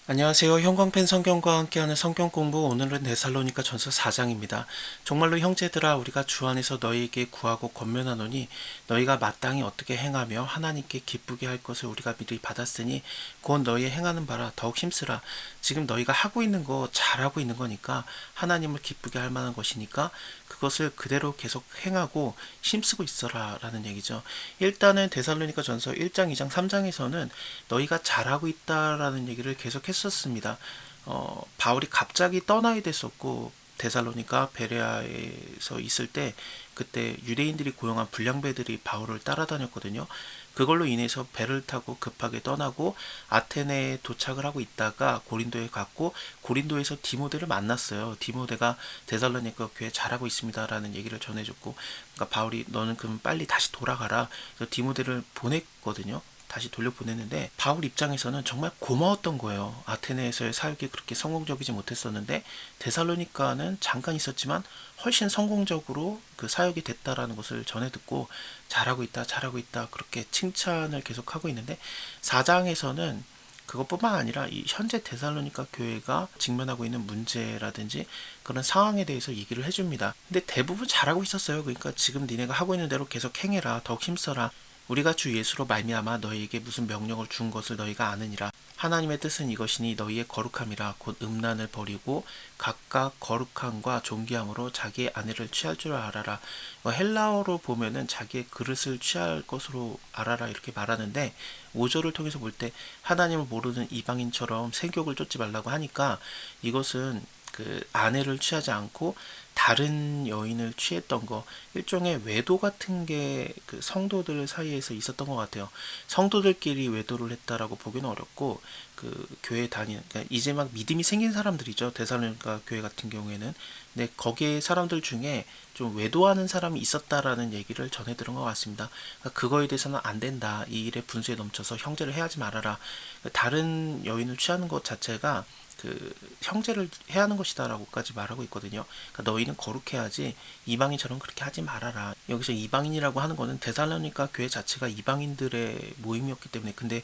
안녕하세요. 형광펜 성경과 함께하는 성경 공부, 오늘은 데살로니가 전서 4장입니다. 정말로 형제들아, 우리가 주 안에서 너희에게 구하고 권면하노니 너희가 마땅히 어떻게 행하며 하나님께 기쁘게 할 것을 우리가 미리 받았으니 곧 너희의 행하는 바라 더욱 힘쓰라. 지금 너희가 하고 있는 거 잘하고 있는 거니까, 하나님을 기쁘게 할 만한 것이니까 그것을 그대로 계속 행하고 힘쓰고 있어라 라는 얘기죠. 일단은 데살로니가 전서 1장, 2장, 3장에서는 너희가 잘하고 있다라는 얘기를 계속 했었습니다. 바울이 갑자기 떠나야 됐었고, 데살로니가 베레아에서 있을 때 그때 유대인들이 고용한 불량배들이 바울을 따라다녔거든요. 그걸로 인해서 배를 타고 급하게 떠나고 아테네에 도착을 하고 있다가 고린도에 갔고, 고린도에서 디모데를 만났어요. 디모데가 데살로니가 교회 잘하고 있습니다라는 얘기를 전해줬고, 그러니까 바울이 너는 그럼 빨리 다시 돌아가라. 그래서 디모데를 보냈거든요. 다시 돌려보냈는데, 바울 입장에서는 정말 고마웠던 거예요. 아테네에서의 사역이 그렇게 성공적이지 못했었는데 데살로니가는 잠깐 있었지만 훨씬 성공적으로 그 사역이 됐다라는 것을 전해 듣고, 잘하고 있다 잘하고 있다 그렇게 칭찬을 계속하고 있는데, 4장에서는 그것뿐만 아니라 이 현재 데살로니가 교회가 직면하고 있는 문제라든지 그런 상황에 대해서 얘기를 해줍니다. 근데 대부분 잘하고 있었어요. 그러니까 지금 니네가 하고 있는 대로 계속 행해라, 더욱 힘써라. 우리가 주 예수로 말미암아 너희에게 무슨 명령을 준 것을 너희가 아느니라. 하나님의 뜻은 이것이니 너희의 거룩함이라. 곧 음란을 버리고 각각 거룩함과 존귀함으로 자기의 아내를 취할 줄 알아라. 헬라어로 보면은 자기의 그릇을 취할 것으로 알아라 이렇게 말하는데, 5절을 통해서 볼 때 하나님을 모르는 이방인처럼 세욕을 쫓지 말라고 하니까, 이것은 그 아내를 취하지 않고 다른 여인을 취했던 거, 일종의 외도 같은 게 그 성도들 사이에서 있었던 것 같아요. 성도들끼리 외도를 했다라고 보기는 어렵고, 그 교회 다니는, 그러니까 이제 막 믿음이 생긴 사람들이죠. 데살로니가 교회 같은 경우에는. 근데 거기에 사람들 중에 좀 외도하는 사람이 있었다라는 얘기를 전해 들은 것 같습니다. 그러니까 그거에 대해서는 안 된다. 이 일에 분수에 넘쳐서 형제를 해하지 말아라. 다른 여인을 취하는 것 자체가 그 형제를 해하는 것이다라고까지 말하고 있거든요. 그러니까 너희는 거룩해야지 이방인처럼 그렇게 하지 말아라. 여기서 이방인이라고 하는 거는 데살로니가 교회 자체가 이방인들의 모임이었기 때문에, 근데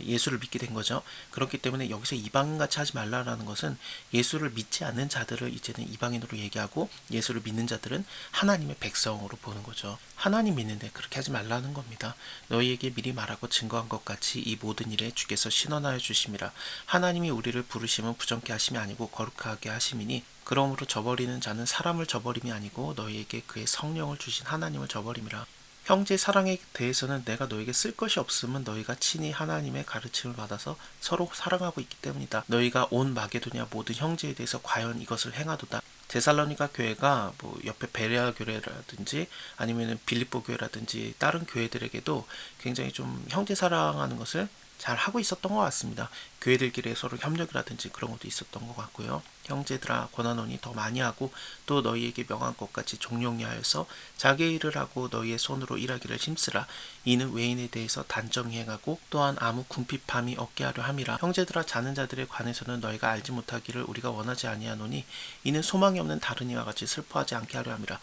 예수를 믿게 된 거죠. 그렇기 때문에 여기서 이방인같이 하지 말라라는 것은 예수를 믿지 않는 자들을 이제는 이방인으로 얘기하고, 예수를 믿는 자들은 하나님의 백성으로 보는 거죠. 하나님 믿는데 그렇게 하지 말라는 겁니다. 너희에게 미리 말하고 증거한 것 같이 이 모든 일에 주께서 신원하여 주심이라. 하나님이 우리를 부르심은 부정케 하심이 아니고 거룩하게 하심이니, 그러므로 저버리는 자는 사람을 저버림이 아니고 너희에게 그의 성령을 주신 하나님을 저버림이라. 형제 사랑에 대해서는 내가 너에게 쓸 것이 없음은 너희가 친히 하나님의 가르침을 받아서 서로 사랑하고 있기 때문이다. 너희가 온 마게도냐 모든 형제에 대해서 과연 이것을 행하도다. 데살로니가 교회가 뭐 옆에 베레아 교회라든지 아니면은 빌립보 교회라든지 다른 교회들에게도 굉장히 좀 형제 사랑하는 것을 잘 하고 있었던 것 같습니다. 교회들끼리 서로 협력이라든지 그런 것도 있었던 것 같고요. 형제들아, 권하노니 더 많이 하고 또 너희에게 명한 것 같이 종용히 하여서 자기의 일을 하고 너희의 손으로 일하기를 힘쓰라. 이는 외인에 대해서 단정히 행하고 또한 아무 궁핍함이 없게 하려 함이라. 형제들아, 자는 자들에 관해서는 너희가 알지 못하기를 우리가 원하지 아니하노니 이는 소망이 없는 다른 이와 같이 슬퍼하지 않게 하려 함이라.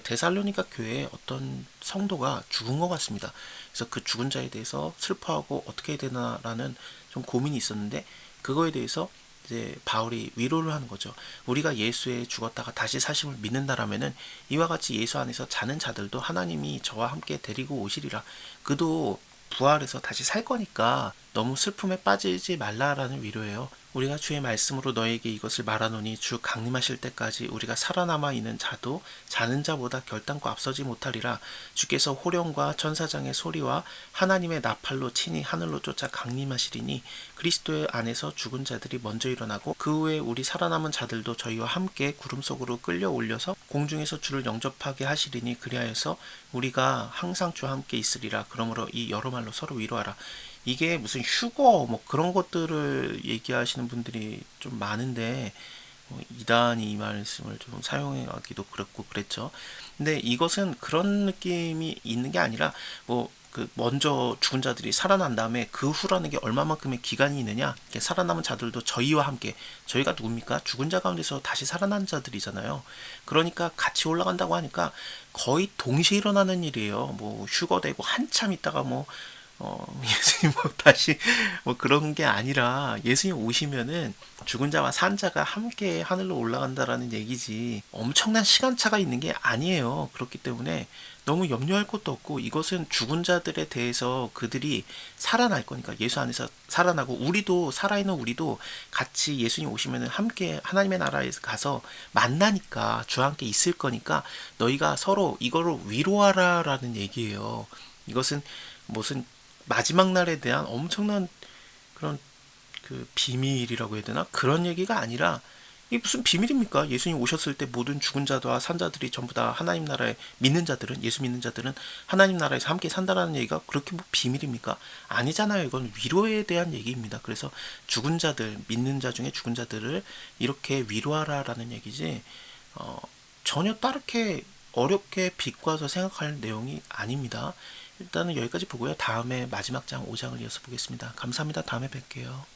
데살로니가 교회에 어떤 성도가 죽은 것 같습니다. 그래서 그 죽은 자에 대해서 슬퍼하고 어떻게 해야 되나라는 좀 고민이 있었는데, 그거에 대해서 이제 바울이 위로를 하는 거죠. 우리가 예수에 죽었다가 다시 사심을 믿는다라면은 이와 같이 예수 안에서 자는 자들도 하나님이 저와 함께 데리고 오시리라. 그도 부활해서 다시 살 거니까 너무 슬픔에 빠지지 말라라는 위로예요. 우리가 주의 말씀으로 너에게 이것을 말하노니 주 강림하실 때까지 우리가 살아남아 있는 자도 자는 자보다 결단코 앞서지 못하리라. 주께서 호령과 천사장의 소리와 하나님의 나팔로 친히 하늘로 쫓아 강림하시리니, 그리스도의 안에서 죽은 자들이 먼저 일어나고 그 후에 우리 살아남은 자들도 저희와 함께 구름 속으로 끌려 올려서 공중에서 주를 영접하게 하시리니, 그리하여서 우리가 항상 주와 함께 있으리라. 그러므로 이 여러 말로 서로 위로하라. 이게 무슨 휴거 뭐 그런 것들을 얘기하시는 분들이 좀 많은데, 이단이 이 말씀을 좀 사용하기도 그렇고 그랬죠. 근데 이것은 그런 느낌이 있는 게 아니라, 뭐 그 먼저 죽은 자들이 살아난 다음에 그 후라는 게 얼마만큼의 기간이 있느냐, 살아남은 자들도 저희와 함께, 저희가 누굽니까? 죽은 자 가운데서 다시 살아난 자들이잖아요. 그러니까 같이 올라간다고 하니까 거의 동시에 일어나는 일이에요. 뭐 휴거되고 한참 있다가 뭐 예수님 뭐 다시 뭐 그런 게 아니라 예수님 오시면은 죽은 자와 산 자가 함께 하늘로 올라간다라는 얘기지 엄청난 시간차가 있는 게 아니에요. 그렇기 때문에 너무 염려할 것도 없고 이것은 죽은 자들에 대해서 그들이 살아날 거니까 예수 안에서 살아나고 우리도 살아있는 우리도 같이 예수님 오시면은 함께 하나님의 나라에 가서 만나니까 주와 함께 있을 거니까 너희가 서로 이거를 위로하라라는 얘기예요. 이것은 무슨 마지막 날에 대한 엄청난 그런 그 비밀이라고 해야 되나? 그런 얘기가 아니라 이게 무슨 비밀입니까? 예수님 오셨을 때 모든 죽은 자와 산 자들이 전부 다 하나님 나라에 믿는 자들은 예수 믿는 자들은 하나님 나라에서 함께 산다라는 얘기가 그렇게 뭐 비밀입니까? 아니잖아요. 이건 위로에 대한 얘기입니다. 그래서 죽은 자들 믿는 자 중에 죽은 자들을 이렇게 위로하라라는 얘기지 전혀 다르게 어렵게 비꼬아서 생각할 내용이 아닙니다. 일단은 여기까지 보고요. 다음에 마지막 장 5장을 이어서 보겠습니다. 감사합니다. 다음에 뵐게요.